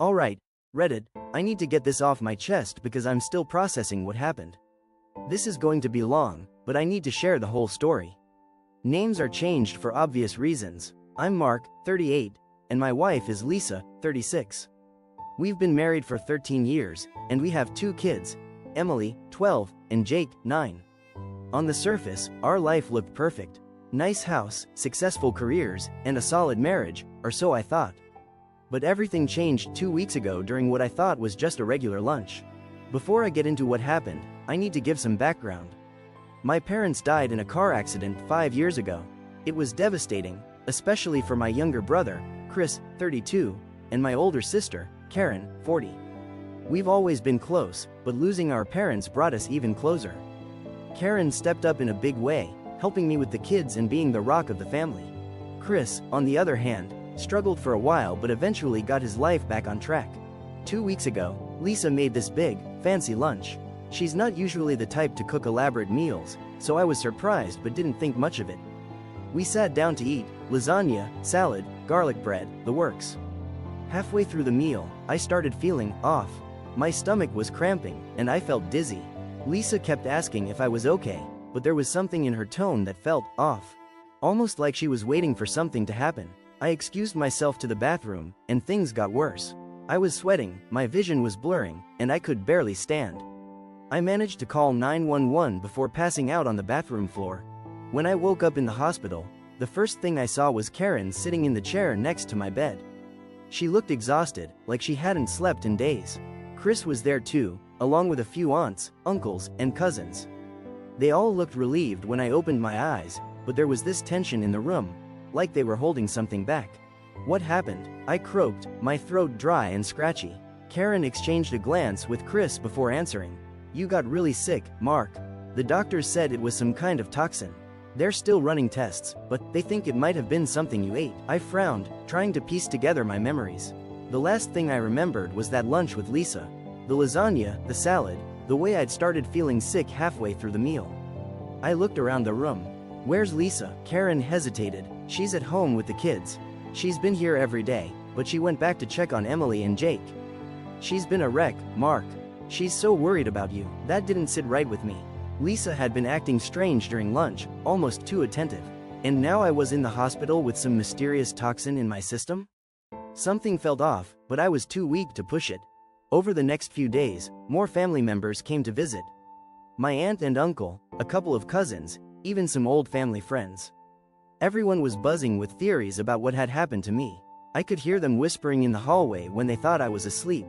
Alright, Reddit, I need to get this off my chest because I'm still processing what happened. This is going to be long, but I need to share the whole story. Names are changed for obvious reasons. I'm Mark, 38, and my wife is Lisa, 36. We've been married for 13 years, and we have 2 kids, Emily, 12, and Jake, 9. On the surface, our life looked perfect. Nice house, successful careers, and a solid marriage, or so I thought. But everything changed 2 weeks ago during what I thought was just a regular lunch. Before I get into what happened, I need to give some background. My parents died in a car accident 5 years ago. It was devastating, especially for my younger brother, Chris, 32, and my older sister, Karen, 40. We've always been close, but losing our parents brought us even closer. Karen stepped up in a big way, helping me with the kids and being the rock of the family. Chris, on the other hand, struggled for a while but eventually got his life back on track. 2 weeks ago, Lisa made this big, fancy lunch. She's not usually the type to cook elaborate meals, so I was surprised but didn't think much of it. We sat down to eat, lasagna, salad, garlic bread, the works. Halfway through the meal, I started feeling off. My stomach was cramping, and I felt dizzy. Lisa kept asking if I was okay, but there was something in her tone that felt off. Almost like she was waiting for something to happen. I excused myself to the bathroom, and things got worse. I was sweating, my vision was blurring, and I could barely stand. I managed to call 911 before passing out on the bathroom floor. When I woke up in the hospital, the first thing I saw was Karen sitting in the chair next to my bed. She looked exhausted, like she hadn't slept in days. Chris was there too, along with a few aunts, uncles, and cousins. They all looked relieved when I opened my eyes, but there was this tension in the room, like they were holding something back. What happened? I croaked, my throat dry and scratchy. Karen exchanged a glance with Chris before answering. You got really sick, Mark. The doctors said it was some kind of toxin. They're still running tests, but they think it might have been something you ate. I frowned, trying to piece together my memories. The last thing I remembered was that lunch with Lisa. The lasagna, the salad, the way I'd started feeling sick halfway through the meal. I looked around the room. Where's Lisa? Karen hesitated. She's at home with the kids. She's been here every day, but she went back to check on Emily and Jake. She's been a wreck, Mark. She's so worried about you. That didn't sit right with me. Lisa had been acting strange during lunch, almost too attentive. And now I was in the hospital with some mysterious toxin in my system? Something felt off, but I was too weak to push it. Over the next few days, more family members came to visit. My aunt and uncle, a couple of cousins, even some old family friends. Everyone was buzzing with theories about what had happened to me. I could hear them whispering in the hallway when they thought I was asleep.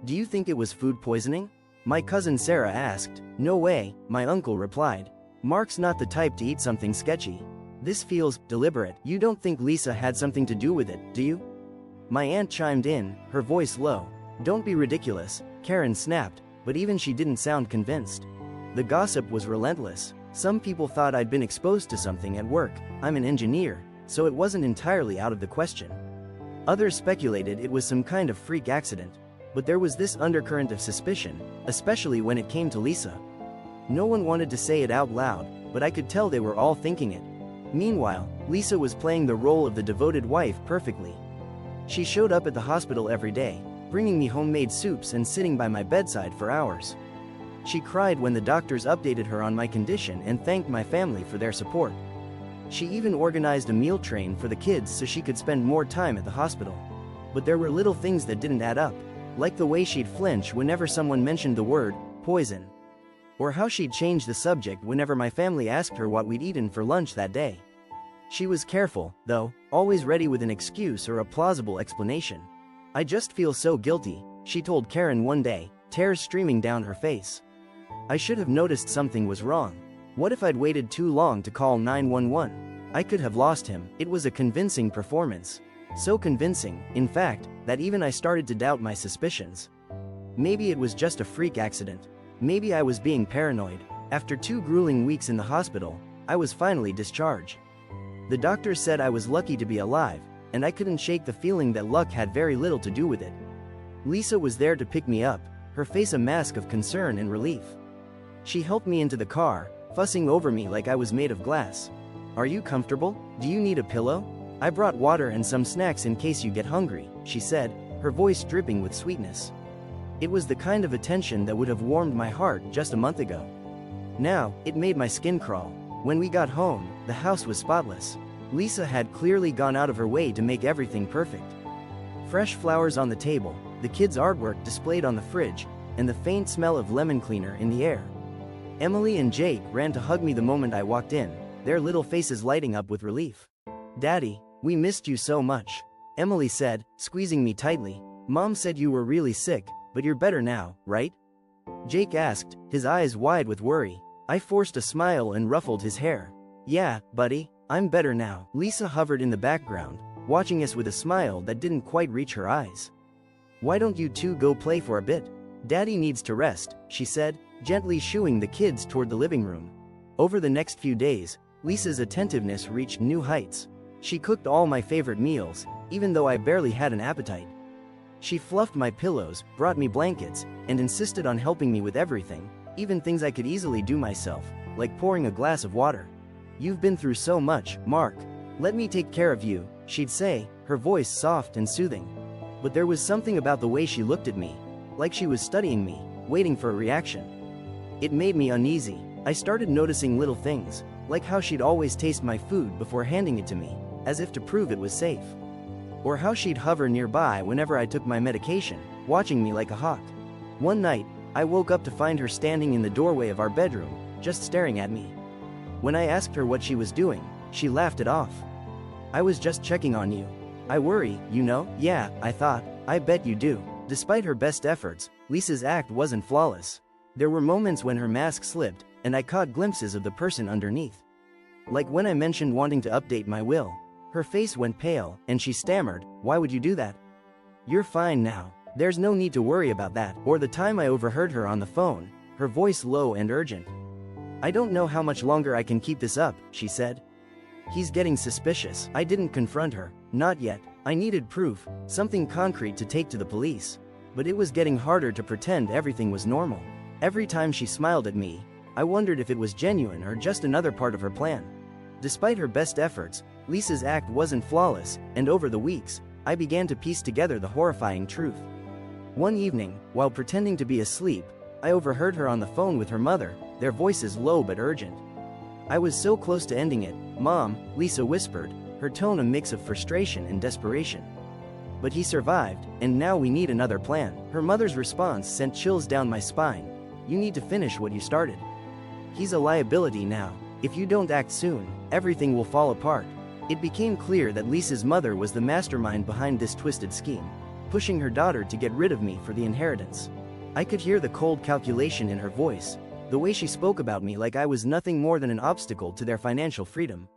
Do you think it was food poisoning? My cousin Sarah asked. No way, my uncle replied. Mark's not the type to eat something sketchy. This feels deliberate. You don't think Lisa had something to do with it, do you? My aunt chimed in, her voice low. Don't be ridiculous, Karen snapped, but even she didn't sound convinced. The gossip was relentless. Some people thought I'd been exposed to something at work. I'm an engineer, so it wasn't entirely out of the question. Others speculated it was some kind of freak accident. But there was this undercurrent of suspicion, especially when it came to Lisa. No one wanted to say it out loud, but I could tell they were all thinking it. Meanwhile, Lisa was playing the role of the devoted wife perfectly. She showed up at the hospital every day, bringing me homemade soups and sitting by my bedside for hours. She cried when the doctors updated her on my condition and thanked my family for their support. She even organized a meal train for the kids so she could spend more time at the hospital. But there were little things that didn't add up. Like the way she'd flinch whenever someone mentioned the word poison. Or how she'd change the subject whenever my family asked her what we'd eaten for lunch that day. She was careful, though, always ready with an excuse or a plausible explanation. I just feel so guilty, she told Karen one day, tears streaming down her face. I should have noticed something was wrong. What if I'd waited too long to call 911? I could have lost him. It was a convincing performance. So convincing, in fact, that even I started to doubt my suspicions. Maybe it was just a freak accident. Maybe I was being paranoid. After 2 grueling weeks in the hospital, I was finally discharged. The doctors said I was lucky to be alive, and I couldn't shake the feeling that luck had very little to do with it. Lisa was there to pick me up, her face a mask of concern and relief. She helped me into the car, fussing over me like I was made of glass. Are you comfortable? Do you need a pillow? I brought water and some snacks in case you get hungry, she said, her voice dripping with sweetness. It was the kind of attention that would have warmed my heart just a month ago. Now, it made my skin crawl. When we got home, the house was spotless. Lisa had clearly gone out of her way to make everything perfect. Fresh flowers on the table, the kids' artwork displayed on the fridge, and the faint smell of lemon cleaner in the air. Emily and Jake ran to hug me the moment I walked in, their little faces lighting up with relief. "Daddy, we missed you so much," Emily said, squeezing me tightly. "Mom said you were really sick, but you're better now, right?" Jake asked, his eyes wide with worry. I forced a smile and ruffled his hair. "Yeah, buddy, I'm better now." Lisa hovered in the background, watching us with a smile that didn't quite reach her eyes. "Why don't you two go play for a bit? Daddy needs to rest," she said, gently shooing the kids toward the living room. Over the next few days, Lisa's attentiveness reached new heights. She cooked all my favorite meals, even though I barely had an appetite. She fluffed my pillows, brought me blankets, and insisted on helping me with everything, even things I could easily do myself, like pouring a glass of water. "You've been through so much, Mark. Let me take care of you," she'd say, her voice soft and soothing. But there was something about the way she looked at me, like she was studying me, waiting for a reaction. It made me uneasy. I started noticing little things, like how she'd always taste my food before handing it to me, as if to prove it was safe. Or how she'd hover nearby whenever I took my medication, watching me like a hawk. One night, I woke up to find her standing in the doorway of our bedroom, just staring at me. When I asked her what she was doing, she laughed it off. "I was just checking on you. I worry, you know." "Yeah," I thought, "I bet you do." Despite her best efforts, Lisa's act wasn't flawless. There were moments when her mask slipped, and I caught glimpses of the person underneath. Like when I mentioned wanting to update my will. Her face went pale, and she stammered, "Why would you do that? You're fine now. There's no need to worry about that." Or the time I overheard her on the phone, her voice low and urgent. "I don't know how much longer I can keep this up," she said. "He's getting suspicious." I didn't confront her. Not yet. I needed proof, something concrete to take to the police. But it was getting harder to pretend everything was normal. Every time she smiled at me, I wondered if it was genuine or just another part of her plan. Despite her best efforts, Lisa's act wasn't flawless, and over the weeks, I began to piece together the horrifying truth. One evening, while pretending to be asleep, I overheard her on the phone with her mother, their voices low but urgent. I was so close to ending it. "Mom," Lisa whispered, her tone a mix of frustration and desperation. "But he survived, and now we need another plan." Her mother's response sent chills down my spine. "You need to finish what you started. He's a liability now. If you don't act soon, everything will fall apart." It became clear that Lisa's mother was the mastermind behind this twisted scheme, pushing her daughter to get rid of me for the inheritance. I could hear the cold calculation in her voice, the way she spoke about me like I was nothing more than an obstacle to their financial freedom.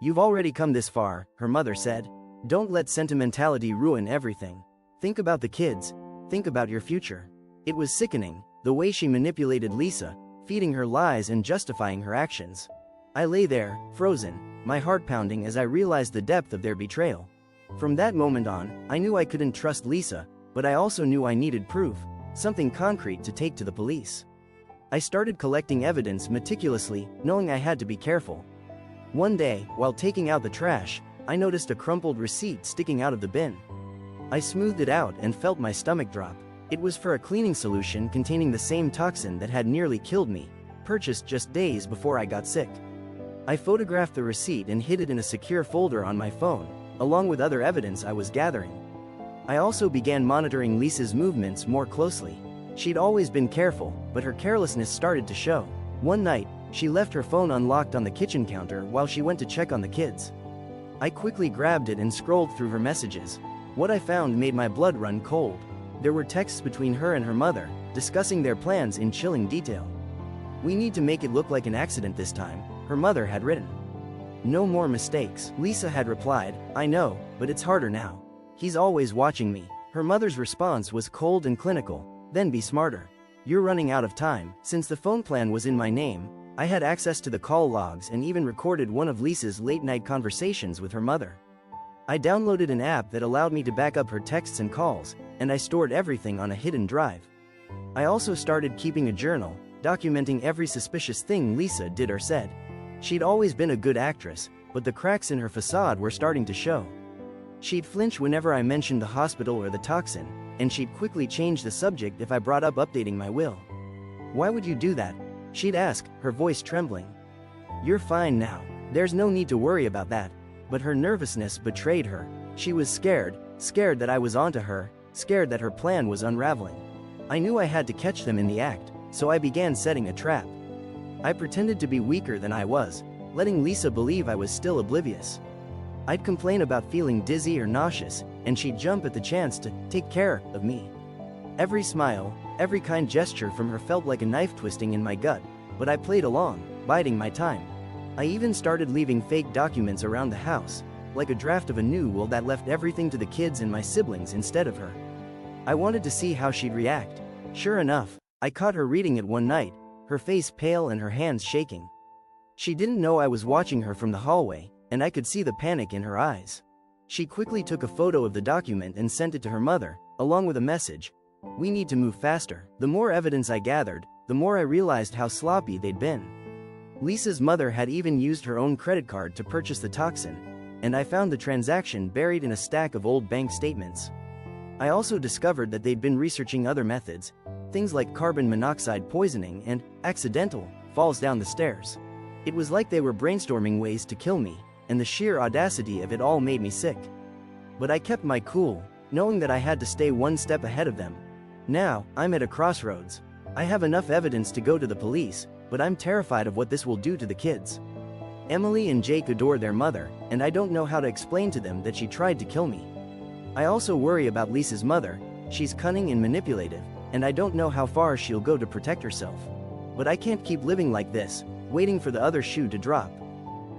"You've already come this far," her mother said. "Don't let sentimentality ruin everything. Think about the kids. Think about your future." It was sickening, the way she manipulated Lisa, feeding her lies and justifying her actions. I lay there, frozen, my heart pounding as I realized the depth of their betrayal. From that moment on, I knew I couldn't trust Lisa, but I also knew I needed proof, something concrete to take to the police. I started collecting evidence meticulously, knowing I had to be careful. One day, while taking out the trash, I noticed a crumpled receipt sticking out of the bin. I smoothed it out and felt my stomach drop. It was for a cleaning solution containing the same toxin that had nearly killed me, purchased just days before I got sick. I photographed the receipt and hid it in a secure folder on my phone, along with other evidence I was gathering. I also began monitoring Lisa's movements more closely. She'd always been careful, but her carelessness started to show. One night, she left her phone unlocked on the kitchen counter while she went to check on the kids. I quickly grabbed it and scrolled through her messages. What I found made my blood run cold. There were texts between her and her mother, discussing their plans in chilling detail. "We need to make it look like an accident this time," her mother had written. "No more mistakes," Lisa had replied. "I know, but it's harder now. He's always watching me." Her mother's response was cold and clinical. "Then be smarter. You're running out of time." Since the phone plan was in my name, I had access to the call logs and even recorded one of Lisa's late-night conversations with her mother. I downloaded an app that allowed me to back up her texts and calls, and I stored everything on a hidden drive. I also started keeping a journal, documenting every suspicious thing Lisa did or said. She'd always been a good actress, but the cracks in her facade were starting to show. She'd flinch whenever I mentioned the hospital or the toxin, and she'd quickly change the subject if I brought up updating my will. "Why would you do that?" she'd ask, her voice trembling. "You're fine now. There's no need to worry about that." But her nervousness betrayed her. She was scared that I was onto her, scared that her plan was unraveling. I knew I had to catch them in the act, so I began setting a trap. I pretended to be weaker than I was, letting Lisa believe I was still oblivious. I'd complain about feeling dizzy or nauseous, and she'd jump at the chance to take care of me. Every smile, every kind gesture from her felt like a knife twisting in my gut, but I played along, biding my time. I even started leaving fake documents around the house, like a draft of a new will that left everything to the kids and my siblings instead of her. I wanted to see how she'd react. Sure enough, I caught her reading it one night, her face pale and her hands shaking. She didn't know I was watching her from the hallway, and I could see the panic in her eyes. She quickly took a photo of the document and sent it to her mother, along with a message: "We need to move faster." The more evidence I gathered, the more I realized how sloppy they'd been. Lisa's mother had even used her own credit card to purchase the toxin, and I found the transaction buried in a stack of old bank statements. I also discovered that they'd been researching other methods, things like carbon monoxide poisoning and accidental falls down the stairs. It was like they were brainstorming ways to kill me, and the sheer audacity of it all made me sick. But I kept my cool, knowing that I had to stay one step ahead of them. Now, I'm at a crossroads. I have enough evidence to go to the police, but I'm terrified of what this will do to the kids. Emily and Jake adore their mother, and I don't know how to explain to them that she tried to kill me. I also worry about Lisa's mother. She's cunning and manipulative, and I don't know how far she'll go to protect herself. But I can't keep living like this, waiting for the other shoe to drop.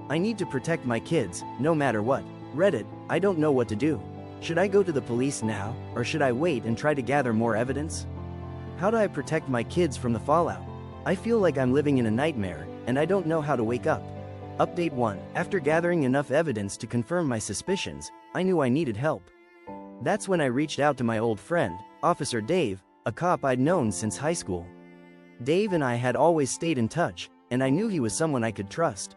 I need to protect my kids, no matter what. Reddit, I don't know what to do. Should I go to the police now, or should I wait and try to gather more evidence? How do I protect my kids from the fallout? I feel like I'm living in a nightmare, and I don't know how to wake up. Update 1. After gathering enough evidence to confirm my suspicions, I knew I needed help. That's when I reached out to my old friend, Officer Dave, a cop I'd known since high school. Dave and I had always stayed in touch, and I knew he was someone I could trust.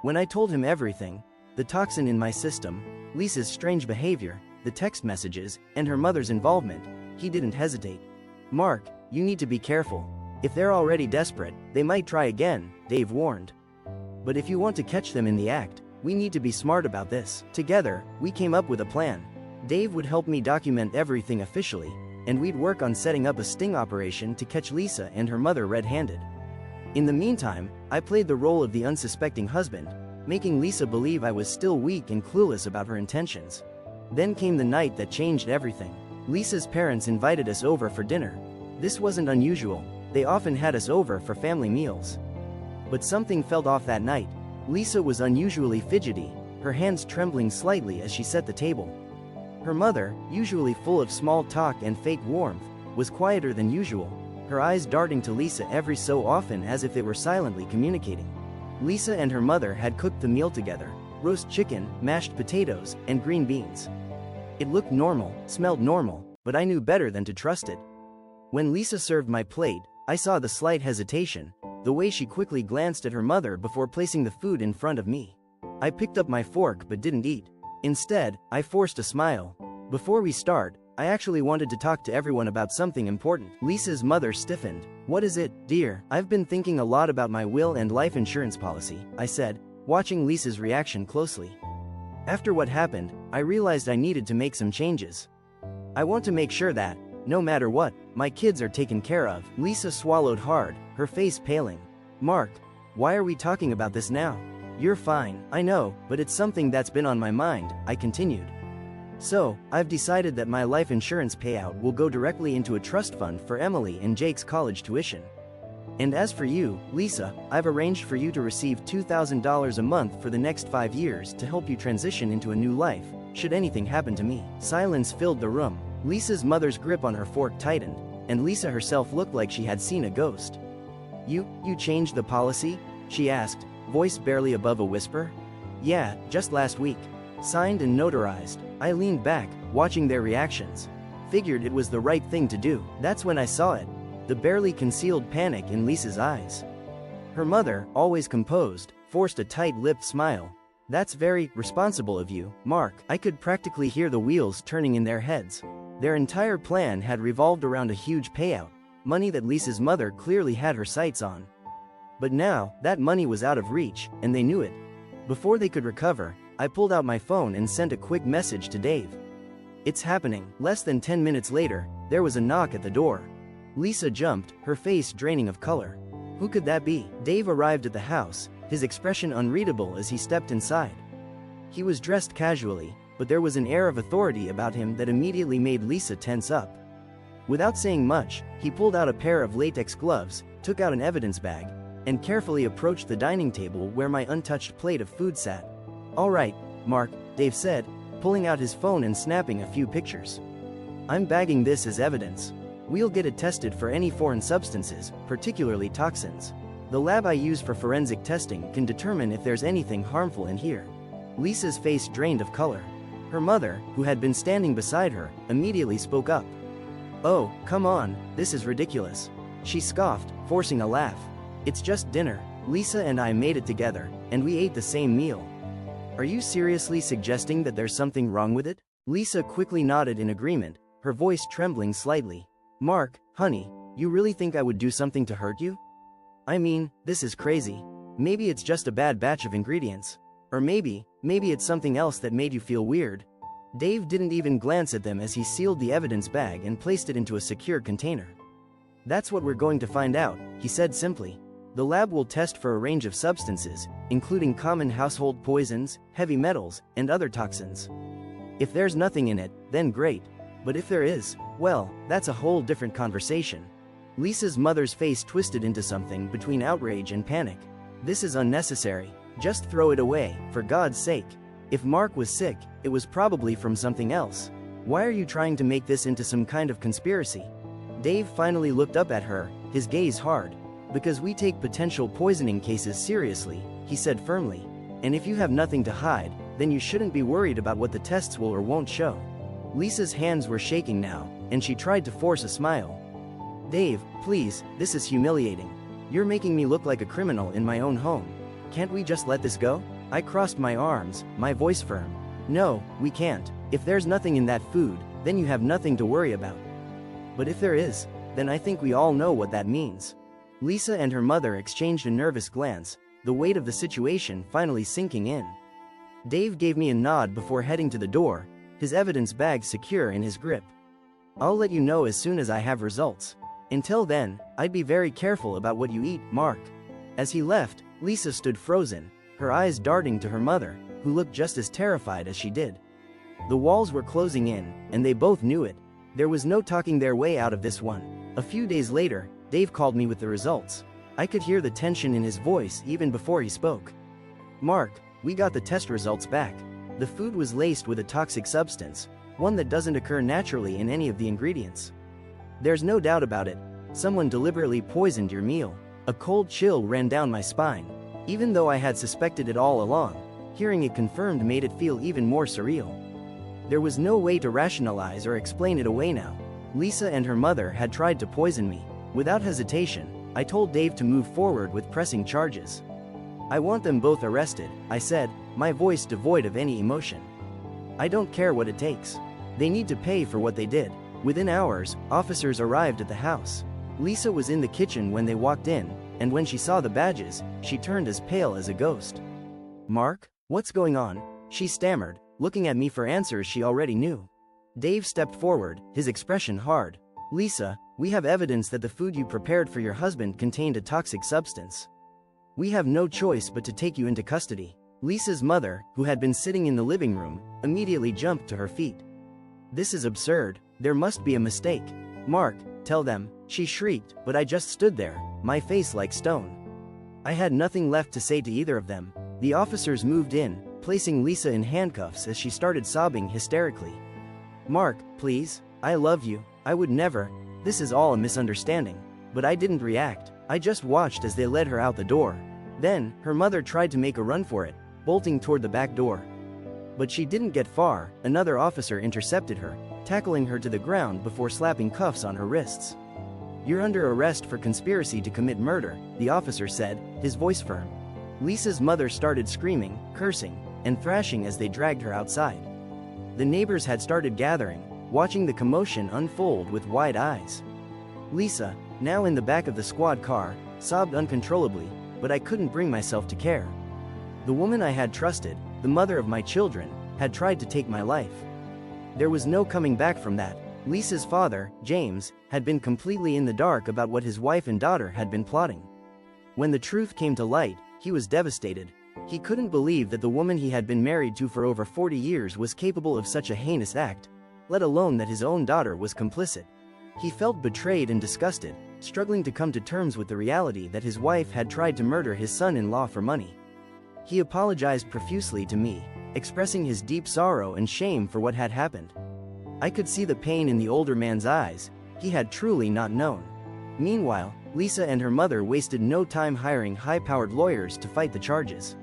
When I told him everything, the toxin in my system, Lisa's strange behavior, the text messages, and her mother's involvement, he didn't hesitate. "Mark, you need to be careful. If they're already desperate, they might try again," Dave warned. "But if you want to catch them in the act, we need to be smart about this." Together, we came up with a plan. Dave would help me document everything officially, and we'd work on setting up a sting operation to catch Lisa and her mother red-handed. In the meantime, I played the role of the unsuspecting husband, making Lisa believe I was still weak and clueless about her intentions. Then came the night that changed everything. Lisa's parents invited us over for dinner. This wasn't unusual. They often had us over for family meals. But something felt off that night. Lisa was unusually fidgety, her hands trembling slightly as she set the table. Her mother, usually full of small talk and fake warmth, was quieter than usual, her eyes darting to Lisa every so often as if they were silently communicating. Lisa and her mother had cooked the meal together: roast chicken, mashed potatoes, and green beans. It looked normal, smelled normal, but I knew better than to trust it. When Lisa served my plate, I saw the slight hesitation, the way she quickly glanced at her mother before placing the food in front of me. I picked up my fork but didn't eat. Instead, I forced a smile. "Before we start, I actually wanted to talk to everyone about something important." Lisa's mother stiffened. "What is it, dear?" "I've been thinking a lot about my will and life insurance policy," I said, watching Lisa's reaction closely. "After what happened, I realized I needed to make some changes. I want to make sure that, no matter what, my kids are taken care of." Lisa swallowed hard, her face paling. "Mark, why are we talking about this now?" "You're fine, I know, but it's something that's been on my mind," I continued. "So, I've decided that my life insurance payout will go directly into a trust fund for Emily and Jake's college tuition. And as for you, Lisa, I've arranged for you to receive $2,000 a month for the next 5 years to help you transition into a new life, should anything happen to me." Silence filled the room. Lisa's mother's grip on her fork tightened, and Lisa herself looked like she had seen a ghost. You changed the policy?" she asked, voice barely above a whisper. "Yeah, just last week. Signed and notarized." I leaned back, watching their reactions. Figured it was the right thing to do. That's when I saw it. The barely concealed panic in Lisa's eyes. Her mother, always composed, forced a tight-lipped smile. That's very responsible of you, Mark. I could practically hear the wheels turning in their heads. Their entire plan had revolved around a huge payout, money that Lisa's mother clearly had her sights on. But now, that money was out of reach, and they knew it. Before they could recover, I pulled out my phone and sent a quick message to Dave. It's happening. Less than 10 minutes later, there was a knock at the door. Lisa jumped, her face draining of color. Who could that be? Dave arrived at the house, his expression unreadable as he stepped inside. He was dressed casually, but there was an air of authority about him that immediately made Lisa tense up. Without saying much, he pulled out a pair of latex gloves, took out an evidence bag, and carefully approached the dining table where my untouched plate of food sat. "All right, Mark," Dave said, pulling out his phone and snapping a few pictures. "I'm bagging this as evidence. We'll get it tested for any foreign substances, particularly toxins. The lab I use for forensic testing can determine if there's anything harmful in here." Lisa's face drained of color. Her mother, who had been standing beside her, immediately spoke up. "Oh, come on, this is ridiculous," she scoffed, forcing a laugh. "It's just dinner. Lisa and I made it together, and we ate the same meal. Are you seriously suggesting that there's something wrong with it?" Lisa quickly nodded in agreement, her voice trembling slightly. "Mark, honey, you really think I would do something to hurt you? I mean, this is crazy. Maybe it's just a bad batch of ingredients. Or maybe it's something else that made you feel weird." Dave didn't even glance at them as he sealed the evidence bag and placed it into a secure container. "That's what we're going to find out," he said simply. "The lab will test for a range of substances, including common household poisons, heavy metals, and other toxins. If there's nothing in it, then great. But if there is, well, that's a whole different conversation." Lisa's mother's face twisted into something between outrage and panic. "This is unnecessary. Just throw it away, for God's sake. If Mark was sick, it was probably from something else. Why are you trying to make this into some kind of conspiracy?" Dave finally looked up at her, his gaze hard. "Because we take potential poisoning cases seriously," he said firmly. "And if you have nothing to hide, then you shouldn't be worried about what the tests will or won't show." Lisa's hands were shaking now, and she tried to force a smile. "Dave, please, this is humiliating. You're making me look like a criminal in my own home. Can't we just let this go?" I crossed my arms, my voice firm. "No, we can't. If there's nothing in that food, then you have nothing to worry about. But if there is, then I think we all know what that means." Lisa and her mother exchanged a nervous glance, the weight of the situation finally sinking in. Dave gave me a nod before heading to the door, his evidence bag secure in his grip. "I'll let you know as soon as I have results. Until then, I'd be very careful about what you eat, Mark." As he left, Lisa stood frozen, her eyes darting to her mother, who looked just as terrified as she did. The walls were closing in, and they both knew it. There was no talking their way out of this one. A few days later, Dave called me with the results. I could hear the tension in his voice even before he spoke. "Mark, we got the test results back. The food was laced with a toxic substance, one that doesn't occur naturally in any of the ingredients. There's no doubt about it. Someone deliberately poisoned your meal." A cold chill ran down my spine. Even though I had suspected it all along, hearing it confirmed made it feel even more surreal. There was no way to rationalize or explain it away now. Lisa and her mother had tried to poison me. Without hesitation, I told Dave to move forward with pressing charges. "I want them both arrested," I said, my voice devoid of any emotion. "I don't care what it takes. They need to pay for what they did." Within hours, officers arrived at the house. Lisa was in the kitchen when they walked in, and when she saw the badges, she turned as pale as a ghost. "Mark, what's going on?" she stammered, looking at me for answers she already knew. Dave stepped forward, his expression hard. "Lisa, we have evidence that the food you prepared for your husband contained a toxic substance. We have no choice but to take you into custody." Lisa's mother, who had been sitting in the living room, immediately jumped to her feet. "This is absurd. There must be a mistake. Mark, tell them," she shrieked, but I just stood there, my face like stone. I had nothing left to say to either of them. The officers moved in, placing Lisa in handcuffs as she started sobbing hysterically. "Mark, please, I love you, I would never, this is all a misunderstanding." But I didn't react, I just watched as they led her out the door. Then, her mother tried to make a run for it, bolting toward the back door. But she didn't get far. Another officer intercepted her, tackling her to the ground before slapping cuffs on her wrists. "You're under arrest for conspiracy to commit murder," the officer said, his voice firm. Lisa's mother started screaming, cursing. and thrashing as they dragged her outside. The neighbors had started gathering, watching the commotion unfold with wide eyes. Lisa, now in the back of the squad car, sobbed uncontrollably, but I couldn't bring myself to care. The woman I had trusted, the mother of my children, had tried to take my life. There was no coming back from that. Lisa's father, James, had been completely in the dark about what his wife and daughter had been plotting. When the truth came to light, he was devastated. He couldn't believe that the woman he had been married to for over 40 years was capable of such a heinous act, let alone that his own daughter was complicit. He felt betrayed and disgusted, struggling to come to terms with the reality that his wife had tried to murder his son-in-law for money. He apologized profusely to me, expressing his deep sorrow and shame for what had happened. I could see the pain in the older man's eyes. He had truly not known. Meanwhile, Lisa and her mother wasted no time hiring high-powered lawyers to fight the charges.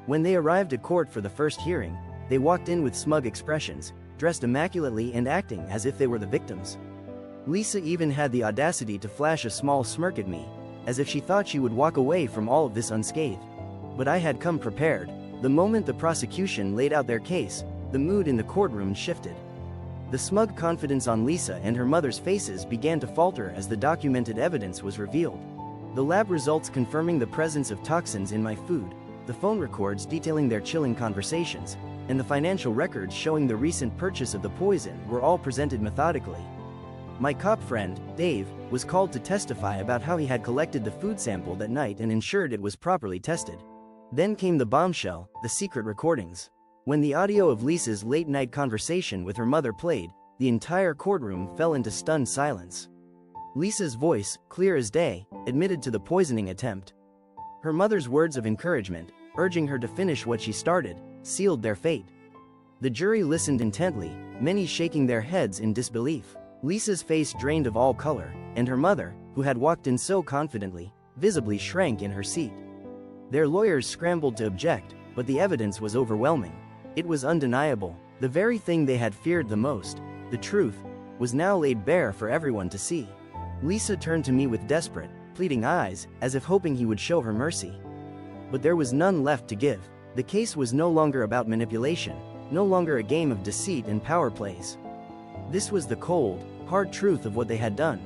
When they arrived at court for the first hearing, they walked in with smug expressions, dressed immaculately and acting as if they were the victims. Lisa even had the audacity to flash a small smirk at me, as if she thought she would walk away from all of this unscathed. But I had come prepared. The moment the prosecution laid out their case, the mood in the courtroom shifted. The smug confidence on Lisa and her mother's faces began to falter as the documented evidence was revealed. The lab results confirming the presence of toxins in my food, the phone records detailing their chilling conversations, and the financial records showing the recent purchase of the poison were all presented methodically. My cop friend, Dave, was called to testify about how he had collected the food sample that night and ensured it was properly tested. Then came the bombshell, the secret recordings. When the audio of Lisa's late-night conversation with her mother played, the entire courtroom fell into stunned silence. Lisa's voice, clear as day, admitted to the poisoning attempt. Her mother's words of encouragement, urging her to finish what she started, sealed their fate. The jury listened intently, many shaking their heads in disbelief. Lisa's face drained of all color, and her mother, who had walked in so confidently, visibly shrank in her seat. Their lawyers scrambled to object, but the evidence was overwhelming. It was undeniable. The very thing they had feared the most, the truth, was now laid bare for everyone to see. Lisa turned to me with desperate, pleading eyes, as if hoping he would show her mercy. But there was none left to give. The case was no longer about manipulation, no longer a game of deceit and power plays. This was the cold, hard truth of what they had done.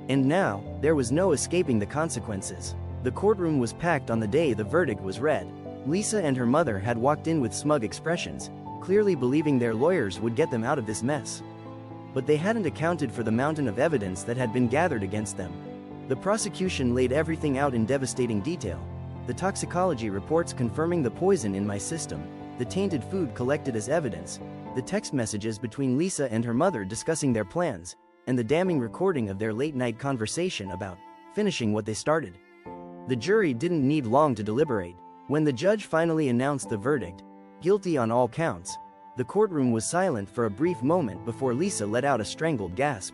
And now, there was no escaping the consequences. The courtroom was packed on the day the verdict was read. Lisa and her mother had walked in with smug expressions, clearly believing their lawyers would get them out of this mess. But they hadn't accounted for the mountain of evidence that had been gathered against them. The prosecution laid everything out in devastating detail. The toxicology reports confirming the poison in my system, the tainted food collected as evidence, the text messages between Lisa and her mother discussing their plans, and the damning recording of their late-night conversation about finishing what they started. The jury didn't need long to deliberate. When the judge finally announced the verdict, guilty on all counts, the courtroom was silent for a brief moment before Lisa let out a strangled gasp.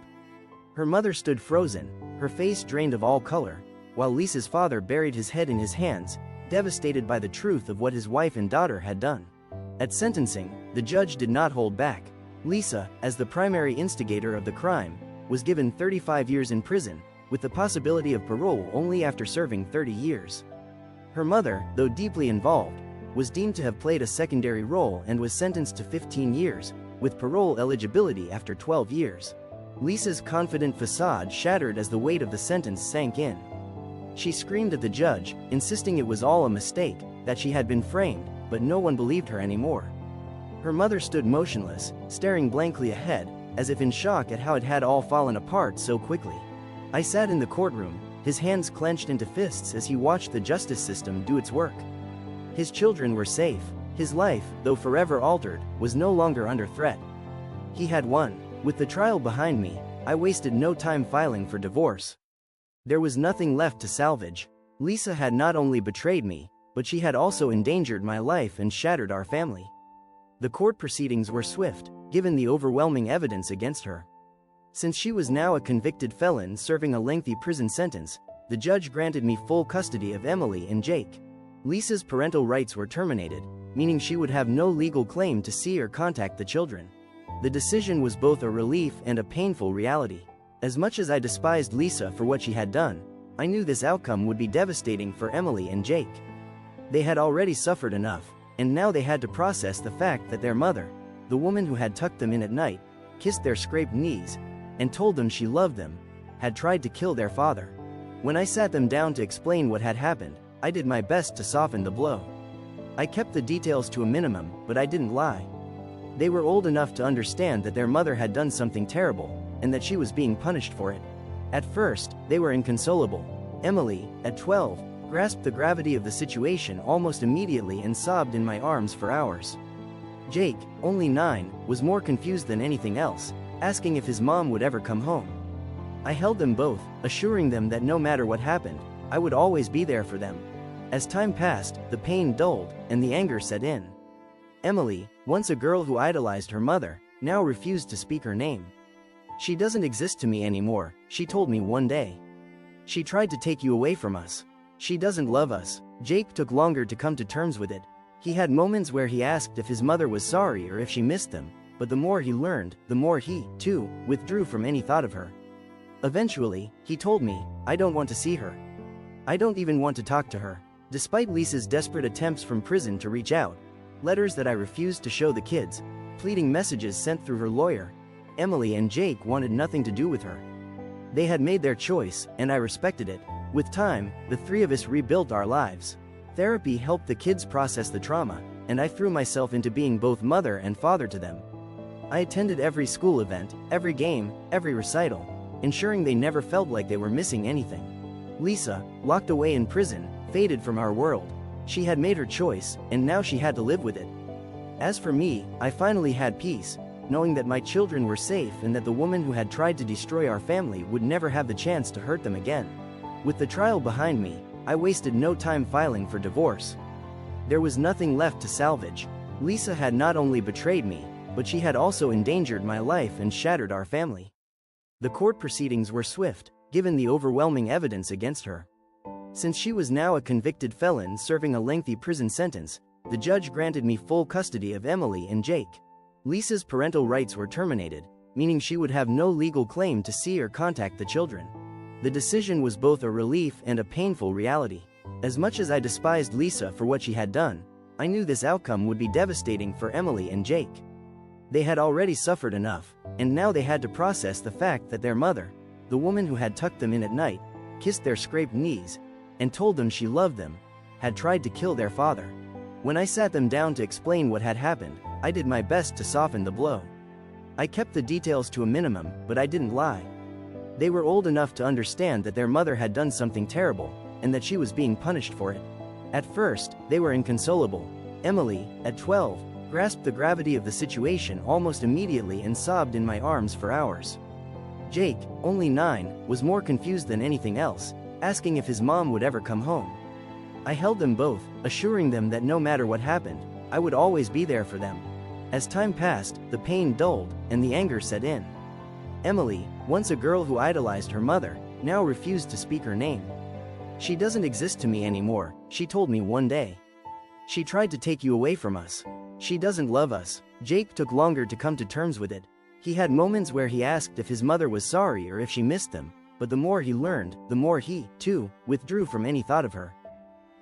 Her mother stood frozen, her face drained of all color, while Lisa's father buried his head in his hands, devastated by the truth of what his wife and daughter had done. At sentencing, the judge did not hold back. Lisa, as the primary instigator of the crime, was given 35 years in prison, with the possibility of parole only after serving 30 years. Her mother, though deeply involved, was deemed to have played a secondary role and was sentenced to 15 years, with parole eligibility after 12 years. Lisa's confident facade shattered as the weight of the sentence sank in. She screamed at the judge, insisting it was all a mistake, that she had been framed, but no one believed her anymore. Her mother stood motionless, staring blankly ahead, as if in shock at how it had all fallen apart so quickly. I sat in the courtroom, his hands clenched into fists as he watched the justice system do its work. His children were safe. His life, though forever altered, was no longer under threat. He had won. With the trial behind me, I wasted no time filing for divorce. There was nothing left to salvage. Lisa had not only betrayed me, but she had also endangered my life and shattered our family. The court proceedings were swift, given the overwhelming evidence against her. Since she was now a convicted felon serving a lengthy prison sentence, the judge granted me full custody of Emily and Jake. Lisa's parental rights were terminated, meaning she would have no legal claim to see or contact the children. The decision was both a relief and a painful reality. As much as I despised Lisa for what she had done, I knew this outcome would be devastating for Emily and Jake. They had already suffered enough. and now they had to process the fact that their mother, the woman who had tucked them in at night, kissed their scraped knees, and told them she loved them, had tried to kill their father. When I sat them down to explain what had happened, I did my best to soften the blow. I kept the details to a minimum, but I didn't lie. They were old enough to understand that their mother had done something terrible, and that she was being punished for it. At first, they were inconsolable. Emily, at 12, grasped the gravity of the situation almost immediately and sobbed in my arms for hours. Jake, only 9, was more confused than anything else, asking if his mom would ever come home. I held them both, assuring them that no matter what happened, I would always be there for them. As time passed, the pain dulled, and the anger set in. Emily, once a girl who idolized her mother, now refused to speak her name. "She doesn't exist to me anymore," she told me one day. "She tried to take you away from us. She doesn't love us." Jake took longer to come to terms with it. He had moments where he asked if his mother was sorry or if she missed them, but the more he learned, the more he, too, withdrew from any thought of her. Eventually, he told me, "I don't want to see her. I don't even want to talk to her." Despite Lisa's desperate attempts from prison to reach out, letters that I refused to show the kids, pleading messages sent through her lawyer, Emily and Jake wanted nothing to do with her. They had made their choice, and I respected it. With time, the three of us rebuilt our lives. Therapy helped the kids process the trauma, and I threw myself into being both mother and father to them. I attended every school event, every game, every recital, ensuring they never felt like they were missing anything. Lisa, locked away in prison, faded from our world. She had made her choice, and now she had to live with it. As for me, I finally had peace, knowing that my children were safe and that the woman who had tried to destroy our family would never have the chance to hurt them again. With the trial behind me, I wasted no time filing for divorce. There was nothing left to salvage. Lisa had not only betrayed me, but she had also endangered my life and shattered our family. The court proceedings were swift, given the overwhelming evidence against her. Since she was now a convicted felon serving a lengthy prison sentence, the judge granted me full custody of Emily and Jake. Lisa's parental rights were terminated, meaning she would have no legal claim to see or contact the children. The decision was both a relief and a painful reality. As much as I despised Lisa for what she had done, I knew this outcome would be devastating for Emily and Jake. They had already suffered enough, and now they had to process the fact that their mother, the woman who had tucked them in at night, kissed their scraped knees, and told them she loved them, had tried to kill their father. When I sat them down to explain what had happened, I did my best to soften the blow. I kept the details to a minimum, but I didn't lie. They were old enough to understand that their mother had done something terrible, and that she was being punished for it. At first, they were inconsolable. Emily, at 12, grasped the gravity of the situation almost immediately and sobbed in my arms for hours. Jake, only 9, was more confused than anything else, asking if his mom would ever come home. I held them both, assuring them that no matter what happened, I would always be there for them. As time passed, the pain dulled, and the anger set in. Emily, once a girl who idolized her mother, now refused to speak her name. "She doesn't exist to me anymore," she told me one day. "She tried to take you away from us. She doesn't love us." Jake took longer to come to terms with it. He had moments where he asked if his mother was sorry or if she missed them, but the more he learned, the more he, too, withdrew from any thought of her.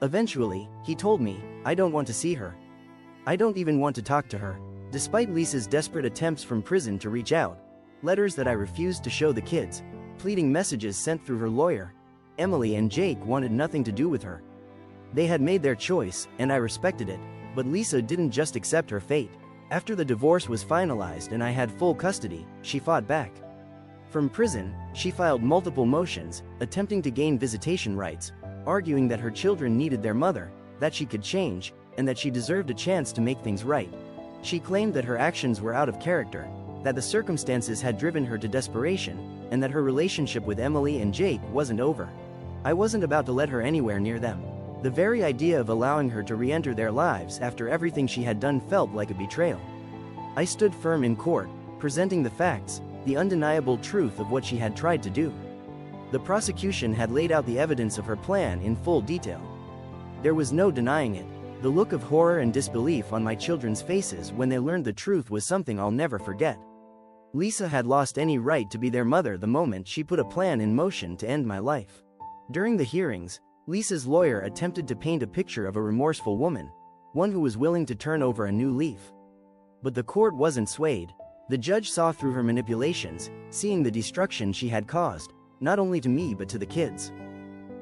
Eventually, he told me, "I don't want to see her. I don't even want to talk to her." Despite Lisa's desperate attempts from prison to reach out, letters that I refused to show the kids, pleading messages sent through her lawyer, Emily and Jake wanted nothing to do with her. They had made their choice, and I respected it, but Lisa didn't just accept her fate. After the divorce was finalized and I had full custody, she fought back. From prison, she filed multiple motions, attempting to gain visitation rights, arguing that her children needed their mother, that she could change, and that she deserved a chance to make things right. She claimed that her actions were out of character, that the circumstances had driven her to desperation, and that her relationship with Emily and Jake wasn't over. I wasn't about to let her anywhere near them. The very idea of allowing her to re-enter their lives after everything she had done felt like a betrayal. I stood firm in court, presenting the facts, the undeniable truth of what she had tried to do. The prosecution had laid out the evidence of her plan in full detail. There was no denying it. The look of horror and disbelief on my children's faces when they learned the truth was something I'll never forget. Lisa had lost any right to be their mother the moment she put a plan in motion to end my life. During the hearings, Lisa's lawyer attempted to paint a picture of a remorseful woman, one who was willing to turn over a new leaf. But the court wasn't swayed. The judge saw through her manipulations, seeing the destruction she had caused, not only to me but to the kids.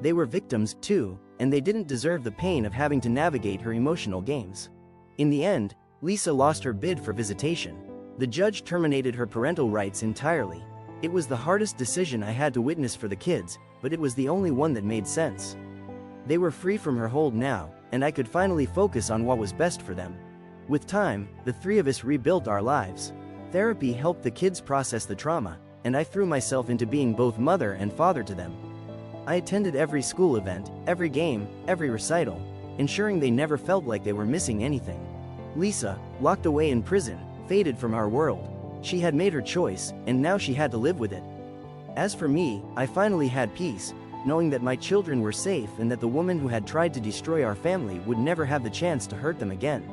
They were victims, too, and they didn't deserve the pain of having to navigate her emotional games. In the end, Lisa lost her bid for visitation. The judge terminated her parental rights entirely. It was the hardest decision I had to witness for the kids, but it was the only one that made sense. They were free from her hold now, and I could finally focus on what was best for them. With time, the three of us rebuilt our lives. Therapy helped the kids process the trauma, and I threw myself into being both mother and father to them. I attended every school event, every game, every recital, ensuring they never felt like they were missing anything. Lisa, locked away in prison, faded from our world. She had made her choice, and now she had to live with it. As for me, I finally had peace, knowing that my children were safe and that the woman who had tried to destroy our family would never have the chance to hurt them again.